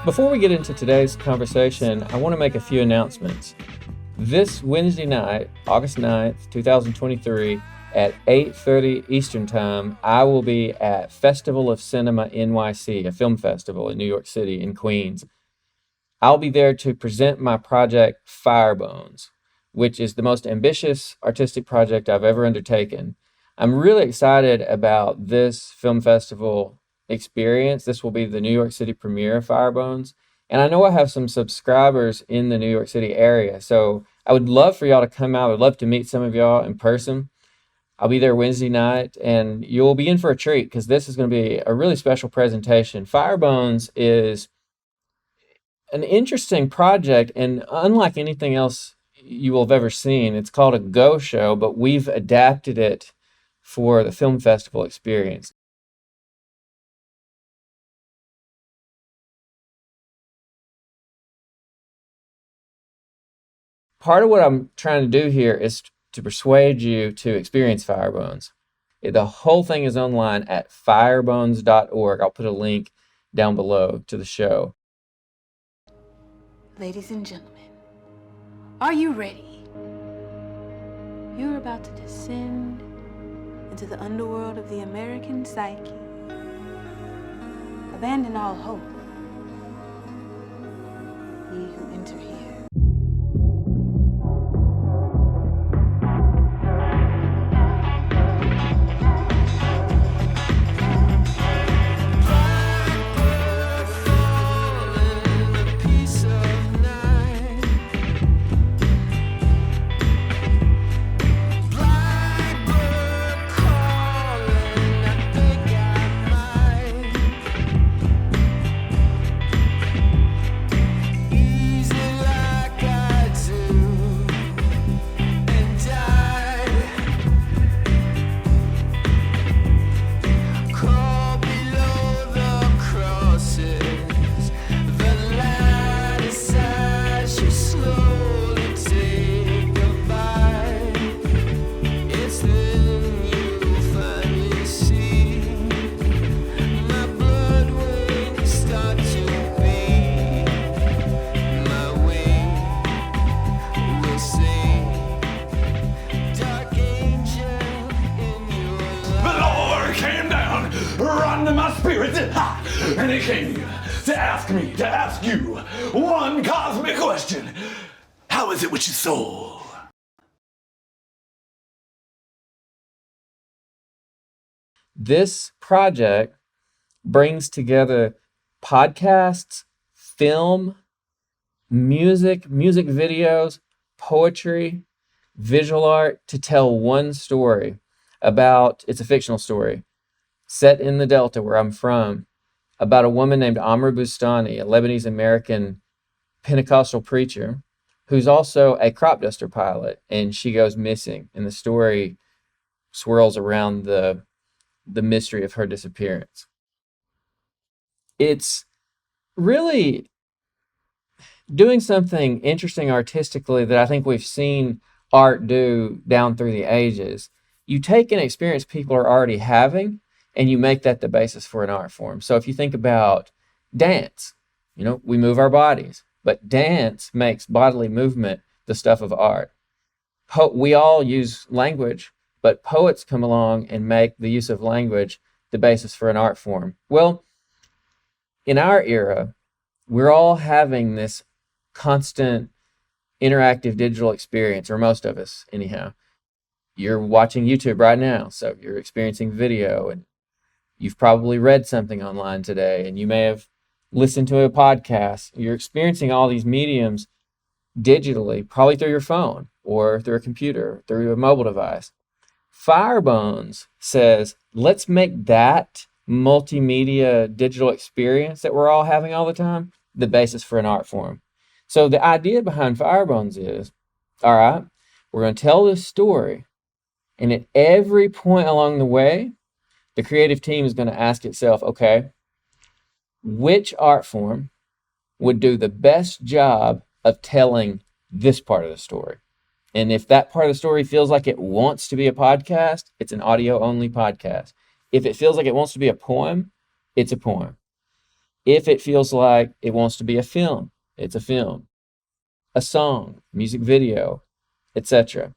Before we get into today's conversation, I want to make a few announcements. This Wednesday night, August 9th, 2023, at 8:30 Eastern Time, I will be at Festival of Cinema NYC, a film festival in New York City in Queens. I'll be there to present my project Firebones, which is the most ambitious artistic project I've ever undertaken. I'm really excited about this film festival experience. This will be the New York City premiere of Firebones. And I know I have some subscribers in the New York City area, so I would love for y'all to come out. I would love to meet some of y'all in person. I'll be there Wednesday night, and you'll be in for a treat because this is going to be a really special presentation. Firebones is an interesting project, and unlike anything else you will have ever seen, it's called a Go show, but we've adapted it for the film festival experience. Part of what I'm trying to do here is to persuade you to experience Firebones. The whole thing is online at firebones.org. I'll put a link down below to the show. Ladies and gentlemen, are you ready? You're about to descend into the underworld of the American psyche. Abandon all hope. Ye who enter here. And he came to ask you one cosmic question. How is it with your soul? This project brings together podcasts, film, music videos, poetry, visual art to tell one story it's a fictional story set in the Delta where I'm from, about a woman named Amr Bustani, a Lebanese-American Pentecostal preacher who's also a crop duster pilot, and she goes missing, and the story swirls around the mystery of her disappearance. It's really doing something interesting artistically that I think we've seen art do down through the ages. You take an experience people are already having, and you make that the basis for an art form. So if you think about dance, we move our bodies, but dance makes bodily movement the stuff of art. We all use language, but poets come along and make the use of language the basis for an art form. Well, in our era, we're all having this constant interactive digital experience, or most of us anyhow. You're watching YouTube right now, so you're experiencing video, and you've probably read something online today, and you may have listened to a podcast. You're experiencing all these mediums digitally, probably through your phone or through a computer, through a mobile device. Firebones says, let's make that multimedia digital experience that we're all having all the time the basis for an art form. So the idea behind Firebones is, all right, we're going to tell this story, and at every point along the way, the creative team is going to ask itself, okay, which art form would do the best job of telling this part of the story? And if that part of the story feels like it wants to be a podcast, it's an audio-only podcast. If it feels like it wants to be a poem, it's a poem. If it feels like it wants to be a film, it's a film, a song, music video, etc.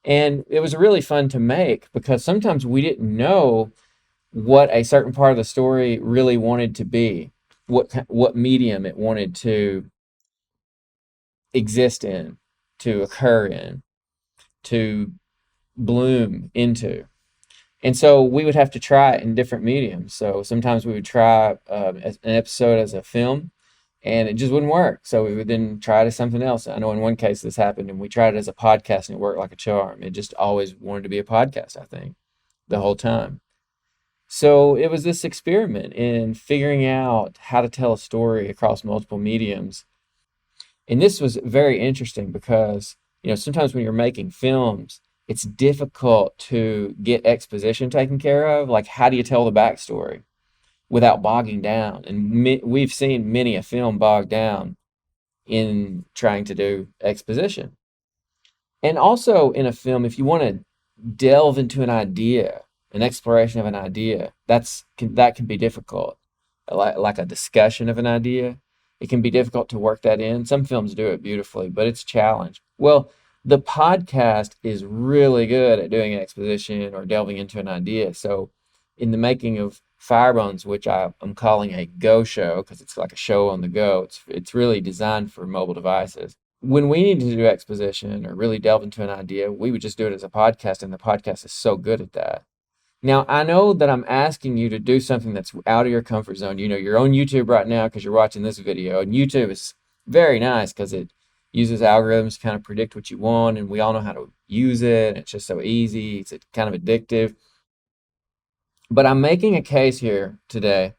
And it was really fun to make because sometimes we didn't know what a certain part of the story really wanted to be, what medium it wanted to exist in, to occur in, to bloom into. And so we would have to try it in different mediums. So sometimes we would try an episode as a film, and it just wouldn't work. So we would then try it as something else. I know in one case this happened, and we tried it as a podcast, and it worked like a charm. It just always wanted to be a podcast, I think, the whole time. So it was this experiment in figuring out how to tell a story across multiple mediums. And this was very interesting because, sometimes when you're making films, it's difficult to get exposition taken care of. Like, how do you tell the backstory without bogging down? And we've seen many a film bog down in trying to do exposition. And also in a film, if you want to delve into an idea, an exploration of an idea, that can be difficult. Like a discussion of an idea, it can be difficult to work that in. Some films do it beautifully, but it's a challenge. Well, the podcast is really good at doing an exposition or delving into an idea. So in the making of Firebones, which I'm calling a go show because it's like a show on the go, it's really designed for mobile devices. When we need to do exposition or really delve into an idea, we would just do it as a podcast, and the podcast is so good at that. Now, I know that I'm asking you to do something that's out of your comfort zone. You're on YouTube right now because you're watching this video, and YouTube is very nice because it uses algorithms to kind of predict what you want, and we all know how to use it, and it's just so easy. It's kind of addictive. But I'm making a case here today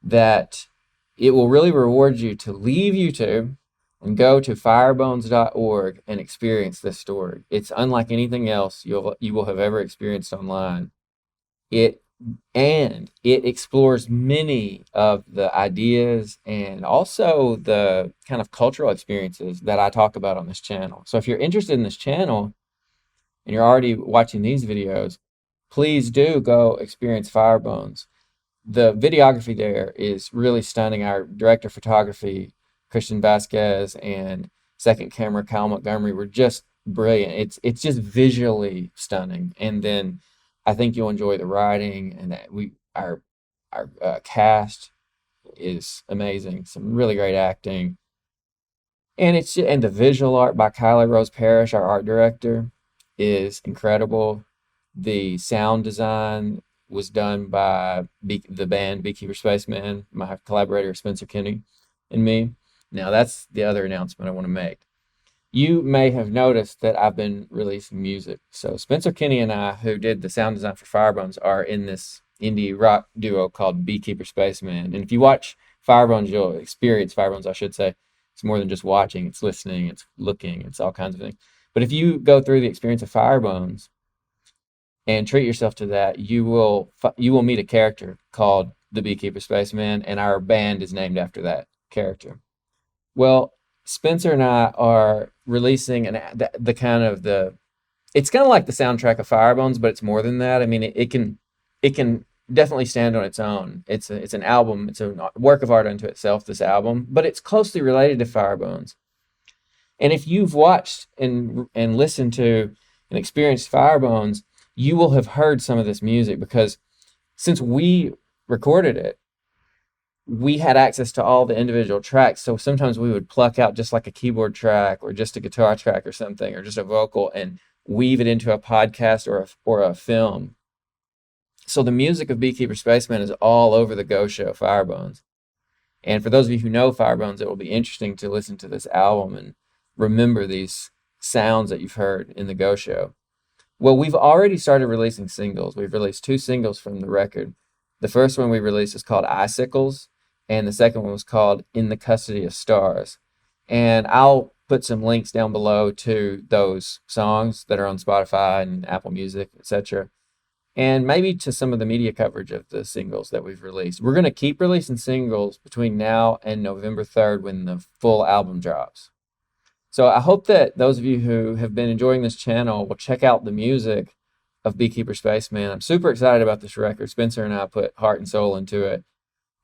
that it will really reward you to leave YouTube and go to firebones.org and experience this story. It's unlike anything else you will have ever experienced online. It explores many of the ideas and also the kind of cultural experiences that I talk about on this channel. So if you're interested in this channel and you're already watching these videos, please do go experience Firebones. The videography there is really stunning. Our director of photography, Christian Vasquez, and second camera, Kyle Montgomery, were just brilliant. It's just visually stunning. And then I think you'll enjoy the writing, and that our cast is amazing. Some really great acting, and the visual art by Kylie Rose Parrish, our art director, is incredible. The sound design was done by the band Beekeeper Spaceman, my collaborator Spencer Kinney, and me. Now that's the other announcement I want to make. You may have noticed that I've been releasing music. So Spencer Kinney and I, who did the sound design for Firebones, are in this indie rock duo called Beekeeper Spaceman. And if you watch Firebones, you'll experience Firebones, I should say. It's more than just watching, it's listening, it's looking, it's all kinds of things. But if you go through the experience of Firebones and treat yourself to that, you will meet a character called the Beekeeper Spaceman, and our band is named after that character. Well, Spencer and I are releasing it's kind of like the soundtrack of Firebones, but it's more than that. I mean, it can definitely stand on its own. It's an album. It's a work of art unto itself, this album, but it's closely related to Firebones. And if you've watched and listened to and experienced Firebones, you will have heard some of this music because since we recorded it, we had access to all the individual tracks. So sometimes we would pluck out just like a keyboard track or just a guitar track or something, or just a vocal, and weave it into a podcast or a film. So the music of Beekeeper Spaceman is all over the Go Show Firebones. And for those of you who know Firebones, it will be interesting to listen to this album and remember these sounds that you've heard in the Go Show. Well, we've already started releasing singles. We've released 2 singles from the record. The first one we released is called Icicles, and the second one was called In the Custody of Stars. And I'll put some links down below to those songs that are on Spotify and Apple Music, etc. And maybe to some of the media coverage of the singles that we've released. We're going to keep releasing singles between now and November 3rd when the full album drops. So I hope that those of you who have been enjoying this channel will check out the music of Beekeeper Spaceman. I'm super excited about this record. Spencer and I put heart and soul into it.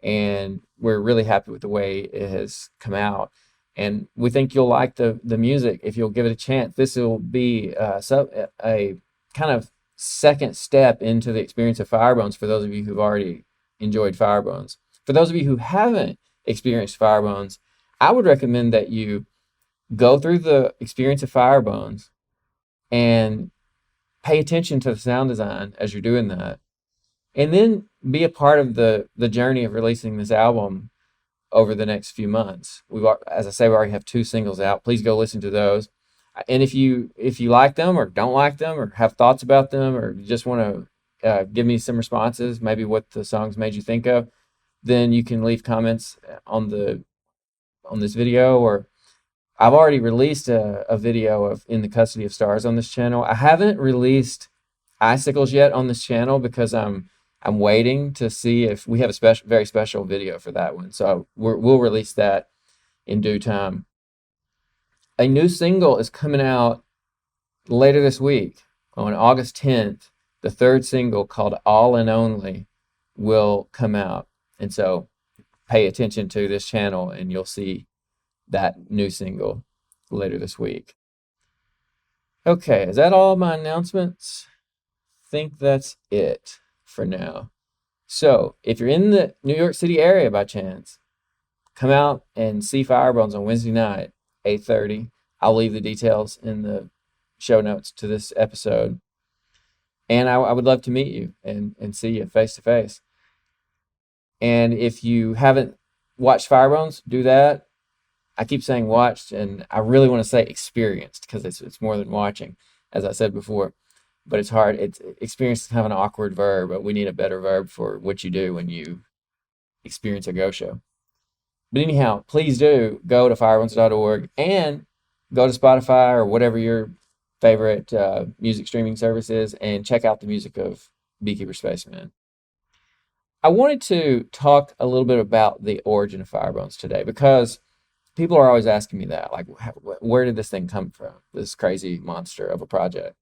and we're really happy with the way it has come out. And we think you'll like the music if you'll give it a chance. This will be a kind of second step into the experience of Firebones for those of you who've already enjoyed Firebones. For those of you who haven't experienced Firebones, I would recommend that you go through the experience of Firebones and pay attention to the sound design as you're doing that, and then be a part of the journey of releasing this album over the next few months. As I say, we already have 2 singles out. Please go listen to those. And if you like them or don't like them or have thoughts about them or just want to give me some responses, maybe what the songs made you think of, then you can leave comments on this video. Or I've already released a video of In the Custody of Stars on this channel. I haven't released Icicles yet on this channel because I'm waiting to see if we have a very special video for that one. So we'll release that in due time. A new single is coming out later this week on August 10th. The 3rd single, called All and Only, will come out. And so pay attention to this channel and you'll see that new single later this week. Okay, is that all my announcements? I think that's it for now. So if you're in the New York City area by chance, come out and see Firebones on Wednesday night, 8:30. I'll leave the details in the show notes to this episode. And I would love to meet you and see you face to face. And if you haven't watched Firebones, do that. I keep saying watched, and I really want to say experienced because it's more than watching, as I said before. But it's hard. Experience is kind of an awkward verb, but we need a better verb for what you do when you experience a Go show. But anyhow, please do go to firebones.org and go to Spotify or whatever your favorite music streaming service is and check out the music of Beekeeper Spaceman. I wanted to talk a little bit about the origin of Firebones today because people are always asking me that, like, where did this thing come from, this crazy monster of a project?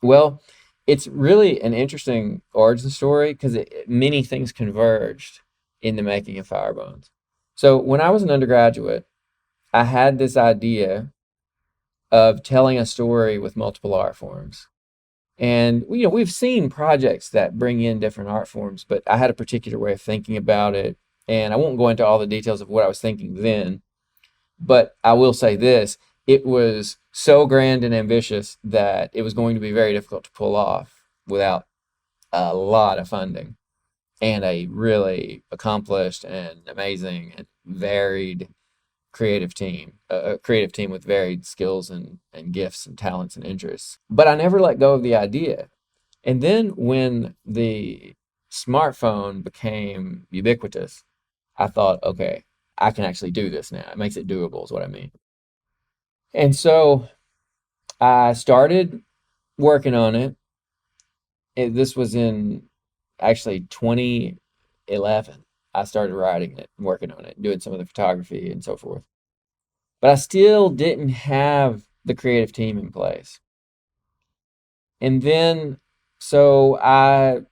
Well, it's really an interesting origin story because many things converged in the making of Firebones. So when I was an undergraduate, I had this idea of telling a story with multiple art forms. And we've seen projects that bring in different art forms, but I had a particular way of thinking about it. And I won't go into all the details of what I was thinking then, but I will say this: it was so grand and ambitious that it was going to be very difficult to pull off without a lot of funding and a really accomplished and amazing and varied creative team, a creative team with varied skills and gifts and talents and interests. But I never let go of the idea. And then when the smartphone became ubiquitous, I thought, okay, I can actually do this now. It makes it doable is what I mean. And so I started working on it. This was in actually 2011. I started writing it, working on it, doing some of the photography and so forth. But I still didn't have the creative team in place. And then, so I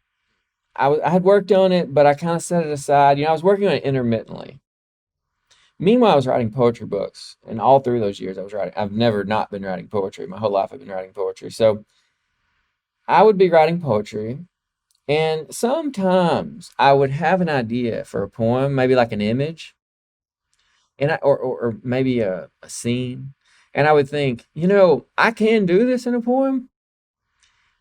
had worked on it, but I kind of set it aside. I was working on it intermittently. Meanwhile, I was writing poetry books, and all through those years I was writing. I've never not been writing poetry. My whole life I've been writing poetry. So I would be writing poetry, and sometimes I would have an idea for a poem, maybe like an image, and or maybe a scene, and I would think, I can do this in a poem,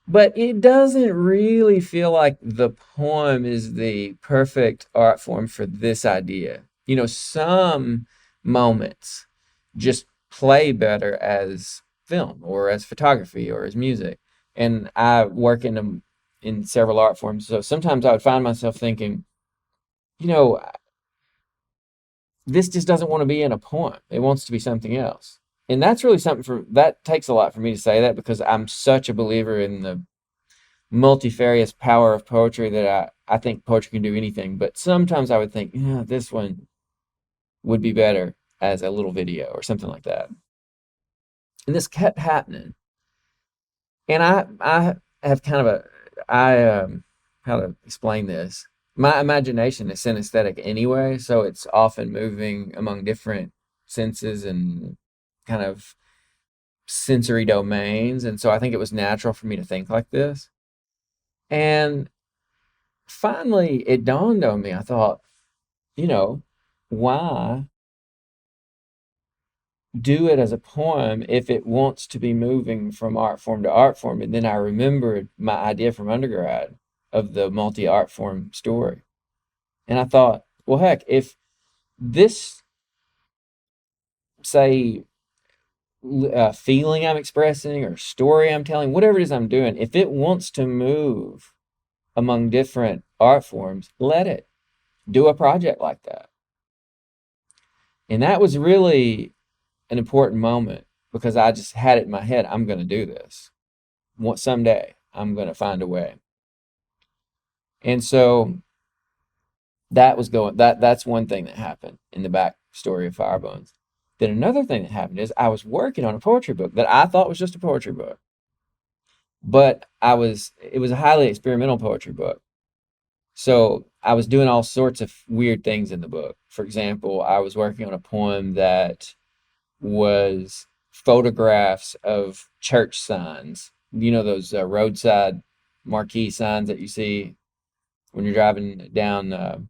but it doesn't really feel like the poem is the perfect art form for this idea. Some moments just play better as film or as photography or as music. And I work in several art forms. So sometimes I would find myself thinking, this just doesn't want to be in a poem. It wants to be something else. And that's really that takes a lot for me to say that because I'm such a believer in the multifarious power of poetry that I think poetry can do anything. But sometimes I would think, this one would be better as a little video or something like that. And this kept happening. And I have kind of how to explain this. my imagination is synesthetic anyway, so it's often moving among different senses and kind of sensory domains. And so I think it was natural for me to think like this. And finally, it dawned on me. I thought, you know, why do it as a poem if it wants to be moving from art form to art form? And then I remembered my idea from undergrad of the multi art form story. And I thought, well, heck, if this, say, feeling I'm expressing or story I'm telling, whatever it is I'm doing, if it wants to move among different art forms, let it do a project like that. And that was really an important moment because I just had it in my head, I'm going to do this. Someday I'm going to find a way. And so that's one thing that happened in the backstory of Firebones. Then another thing that happened is I was working on a poetry book that I thought was just a poetry book. But it was a highly experimental poetry book. So I was doing all sorts of weird things in the book. For example, I was working on a poem that was photographs of church signs. You know, those roadside marquee signs that you see when you're driving down,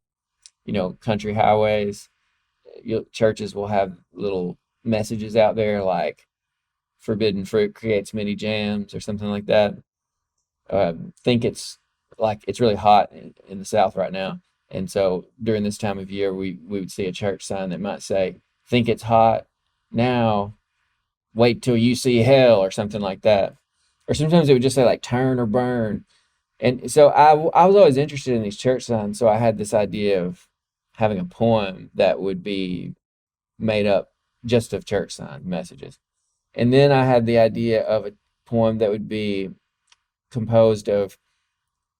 country highways. Churches will have little messages out there like forbidden fruit creates many jams or something like that. Think it's really hot in the South right now. And so during this time of year, we would see a church sign that might say, think it's hot now, wait till you see hell, or something like that. Or sometimes it would just say like turn or burn. And so I was always interested in these church signs. So I had this idea of having a poem that would be made up just of church sign messages. And then I had the idea of a poem that would be composed of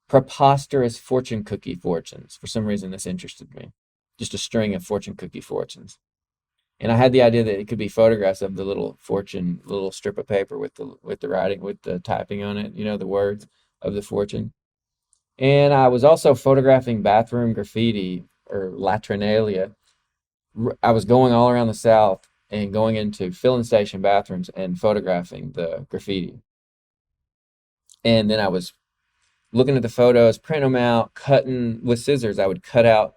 preposterous fortune cookie fortunes. For some reason, this interested me. Just a string of fortune cookie fortunes. And I had the idea that it could be photographs of the little strip of paper with the writing, with the typing on it, the words of the fortune. And I was also photographing bathroom graffiti or latrinalia. I was going all around the South and going into filling station bathrooms and photographing the graffiti. And then I was looking at the photos, printing them out, cutting with scissors. I would cut out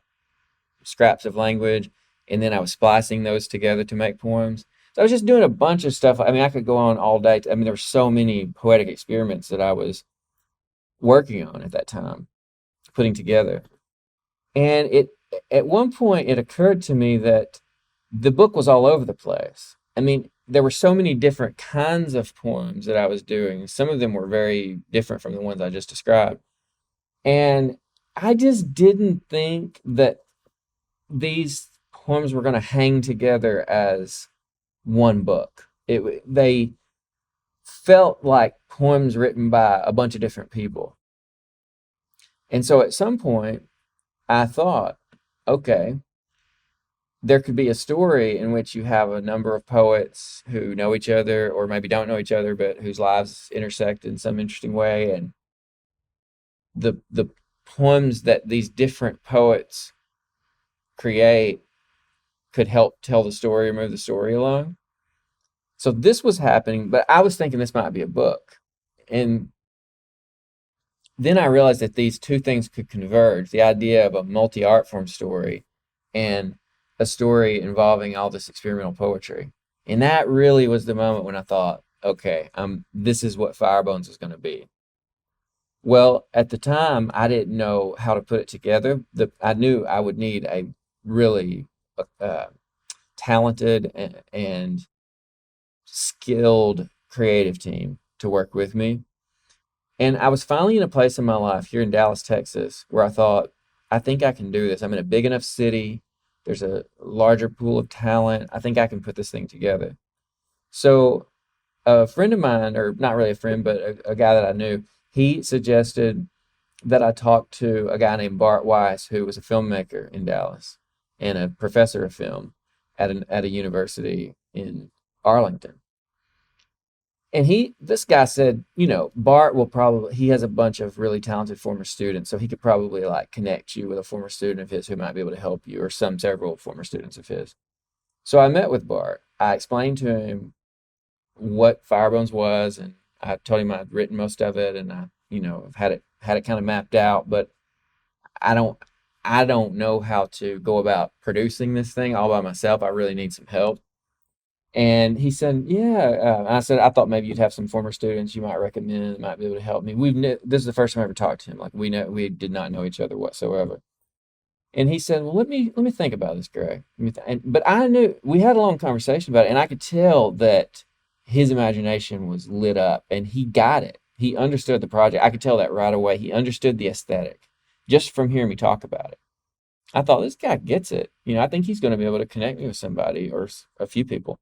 scraps of language, and then I was splicing those together to make poems. So I was just doing a bunch of stuff. I mean, I could go on all day. I mean, there were so many poetic experiments that I was working on at that time, putting together. And at one point, it occurred to me that the book was all over the place. I mean, there were so many different kinds of poems that I was doing. Some of them were very different from the ones I just described. And I just didn't think that these poems were going to hang together as one book. They felt like poems written by a bunch of different people. And so at some point, I thought, okay, there could be a story in which you have a number of poets who know each other or maybe don't know each other, but whose lives intersect in some interesting way. And the poems that these different poets create could help tell the story or move the story along. So this was happening, but I was thinking this might be a book. And then I realized that these two things could converge, the idea of a multi-art form story and a story involving all this experimental poetry. And that really was the moment when I thought, okay, this is what Firebones is going to be. Well, at the time, I didn't know how to put it together. I knew I would need a really talented and skilled creative team to work with me. And I was finally in a place in my life here in Dallas, Texas, where I thought, I think I can do this. I'm in a big enough city. There's a larger pool of talent. I think I can put this thing together. So a friend of mine, or not really a friend, but a guy that I knew, he suggested that I talk to a guy named Bart Weiss, who was a filmmaker in Dallas and a professor of film at a university in Arlington. And this guy said, Bart he has a bunch of really talented former students, so he could probably like connect you with a former student of his who might be able to help you, or several former students of his. So I met with Bart. I explained to him what Firebones was, and I told him I'd written most of it, and I've had it kind of mapped out, but I don't I don't know how to go about producing this thing all by myself. I really need some help. And he said, "Yeah." And I said, "I thought maybe you'd have some former students you might recommend that might be able to help me." This is the first time I ever talked to him. Like we did not know each other whatsoever. And he said, "Well, let me think about this, Greg." But I knew we had a long conversation about it, and I could tell that his imagination was lit up, and he got it. He understood the project. I could tell that right away. He understood the aesthetic just from hearing me talk about it. I thought this guy gets it. I think he's going to be able to connect me with somebody or a few people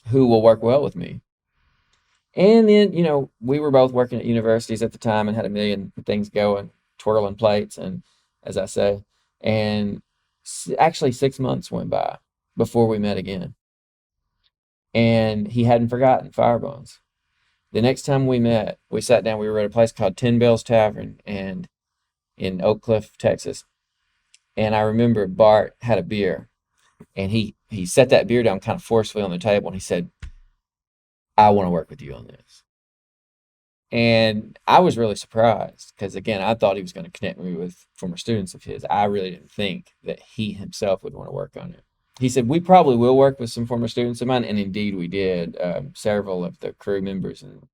who will work well with me. And then, we were both working at universities at the time and had a million things going, twirling plates, and as I say, and actually 6 months went by before we met again. And he hadn't forgotten Firebones. The next time we met, we sat down. We were at a place called Ten Bells Tavern and in Oak Cliff, Texas. And I remember Bart had a beer, and he set that beer down kind of forcefully on the table, and he said, "I want to work with you on this." And I was really surprised because, again, I thought he was going to connect me with former students of his. I really didn't think that he himself would want to work on it. He said, "We probably will work with some former students of mine," and indeed we did. Several of the crew members, and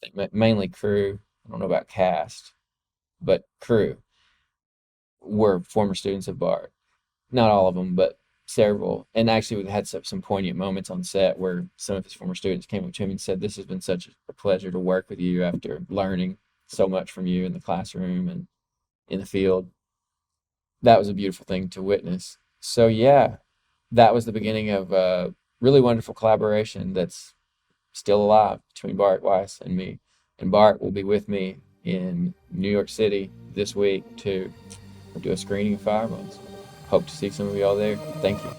I think mainly crew, I don't know about cast, but crew, were former students of Bart. Not all of them, but several. And actually, we had some poignant moments on set where some of his former students came up to him and said, "This has been such a pleasure to work with you after learning so much from you in the classroom and in the field." That was a beautiful thing to witness. So yeah, that was the beginning of a really wonderful collaboration that's still alive between Bart Weiss and me. And Bart will be with me in New York City this week to do a screening of Firebones. Hope to see some of y'all there. Thank you.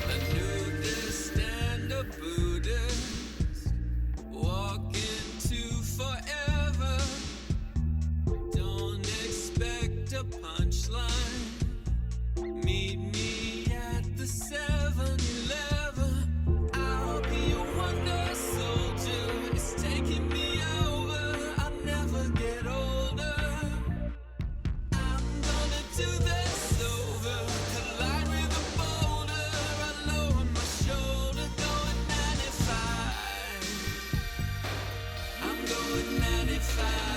I knew this stand of Buddhists walk into forever. Don't expect a punchline. Meet me at the 7-Eleven. I'll be a wonder soldier. It's taking me over. I'll never get older. I'm gonna do this over. Collide with a boulder. I lower my shoulder. Going 95. I'm going 95.